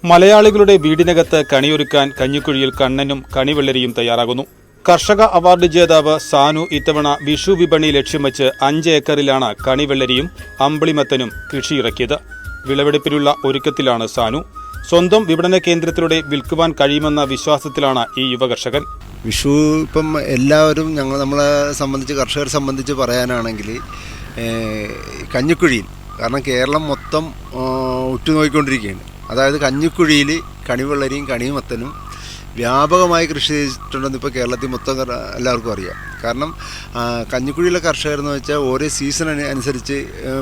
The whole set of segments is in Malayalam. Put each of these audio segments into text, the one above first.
മലയാളികളുടെ വീടിനകത്ത് കണിയൊരുക്കാൻ കഞ്ഞിക്കുഴിയിൽ കണ്ണനും കണിവെള്ളരിയും തയ്യാറാകുന്നു. കർഷക അവാർഡ് ജേതാവ് സാനു ഇത്തവണ വിഷു വിപണി ലക്ഷ്യം വെച്ച് 5 ഏക്കറിലാണ് കണിവെള്ളരിയും അമ്പിളിമത്തനും കൃഷിയിറക്കിയത്. വിളവെടുപ്പിനുള്ള ഒരുക്കത്തിലാണ് സാനു. സ്വന്തം വിപണന കേന്ദ്രത്തിലൂടെ വിൽക്കുവാൻ കഴിയുമെന്ന വിശ്വാസത്തിലാണ് ഈ യുവകർഷകൻ. വിഷു ഇപ്പം എല്ലാവരും നമ്മളെ സംബന്ധിച്ച് കർഷകരെ സംബന്ധിച്ച് പറയാനാണെങ്കിൽ കഞ്ഞിക്കുഴിയിൽ, കാരണം കേരളം മൊത്തം ഉറ്റുനോക്കിക്കൊണ്ടിരിക്കുകയാണ്. അതായത് കഞ്ഞിക്കുഴിയിൽ കണിവെള്ളരിയും കണിമത്തനും വ്യാപകമായി കൃഷി ചെയ്തിട്ടുണ്ടെന്ന് ഇപ്പോൾ കേരളത്തിൽ മൊത്തം എല്ലാവർക്കും അറിയാം. കാരണം കഞ്ഞിക്കുഴിയിലെ കർഷകർ എന്ന് വെച്ചാൽ ഓരോ സീസൺ അനുസരിച്ച്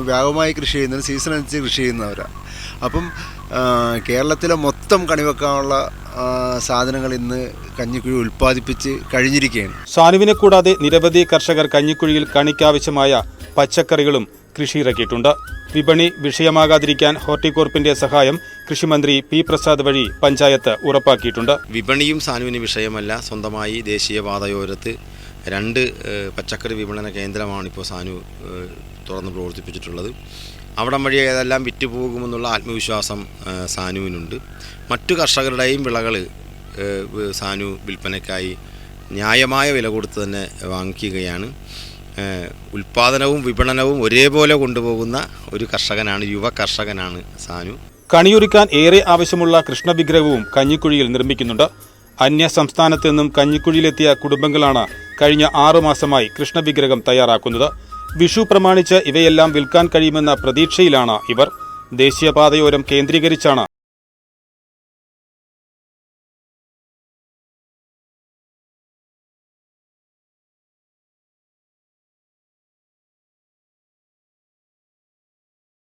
വ്യാപകമായി കൃഷി ചെയ്യുന്നത്, സീസൺ അനുസരിച്ച് കൃഷി ചെയ്യുന്നവരാണ്. അപ്പം കേരളത്തിലെ മൊത്തം കണിവെക്കാനുള്ള സാധനങ്ങൾ ഇന്ന് കഞ്ഞിക്കുഴി ഉൽപ്പാദിപ്പിച്ച് കഴിഞ്ഞിരിക്കുകയാണ്. സാനുവിനെ കൂടാതെ നിരവധി കർഷകർ കഞ്ഞിക്കുഴിയിൽ കണിക്കാവശ്യമായ പച്ചക്കറികളും കൃഷിയിറക്കിയിട്ടുണ്ട്. വിപണി വിഷയമാകാതിരിക്കാൻ ഹോർട്ടികോർപ്പിന്റെ സഹായം കൃഷിമന്ത്രി പി പ്രസാദ് വഴി പഞ്ചായത്ത് ഉറപ്പാക്കിയിട്ടുണ്ട്. വിപണിയും സാനുവിന് വിഷയമല്ല. സ്വന്തമായി ദേശീയപാതയോരത്ത് 2 പച്ചക്കറി വിപണന കേന്ദ്രമാണ് ഇപ്പോൾ സാനു തുറന്ന് പ്രവർത്തിപ്പിച്ചിട്ടുള്ളത്. അവിടം വഴി ഏതെല്ലാം വിറ്റുപോകുമെന്നുള്ള ആത്മവിശ്വാസം സാനുവിനുണ്ട്. മറ്റു കർഷകരുടെയും വിളകൾ സാനു വിൽപ്പനയ്ക്കായി ന്യായമായ വില കൊടുത്ത് തന്നെ വാങ്ങിക്കുകയാണ്. ഉൽപാദനവും വിപണനവും ഒരേപോലെ കൊണ്ടുപോകുന്ന ഒരു കർഷകനാണ്, യുവ കർഷകനാണ് സാനു. കണിയൊരുക്കാൻ ഏറെ ആവശ്യമുള്ള കൃഷ്ണവിഗ്രഹവും കഞ്ഞിക്കുഴിയിൽ നിർമ്മിക്കുന്നുണ്ട്. അന്യ സംസ്ഥാനത്ത് നിന്നും കഞ്ഞിക്കുഴിയിലെത്തിയ കുടുംബങ്ങളാണ് കഴിഞ്ഞ 6 മാസമായി കൃഷ്ണവിഗ്രഹം തയ്യാറാക്കുന്നത്. വിഷു പ്രമാണിച്ച് ഇവയെല്ലാം വിൽക്കാൻ കഴിയുമെന്ന പ്രതീക്ഷയിലാണ് ഇവർ. ദേശീയപാതയോരം കേന്ദ്രീകരിച്ചാണ്